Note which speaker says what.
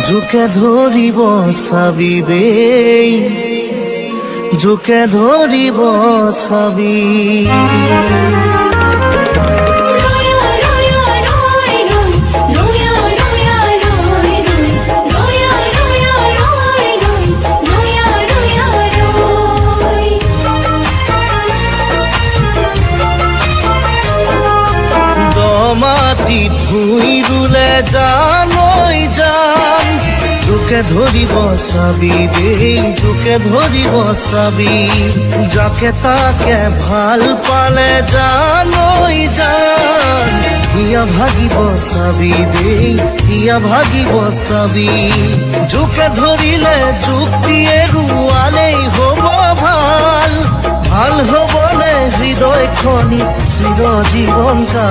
Speaker 1: জোকে ধরিব চাবি দেই, জোকে ধরিব চাবি। মাটিত ভুঁই ৰুলে জানৈ জান, জোকে ধৰিব চাবি দেই, জোকে ধৰিব চাবি। যাকে তাকে ভাল পালে জানৈ জান, হিয়া ভাগিব চাবি দেই, হিয়া ভাগিব চাবি। জোকে ধৰিলে যুক্তিয়ে ৰুৱালেই হ'ব ভাল, ভাল হ'বনে হৃদয়খনি চিৰজীৱন কাল।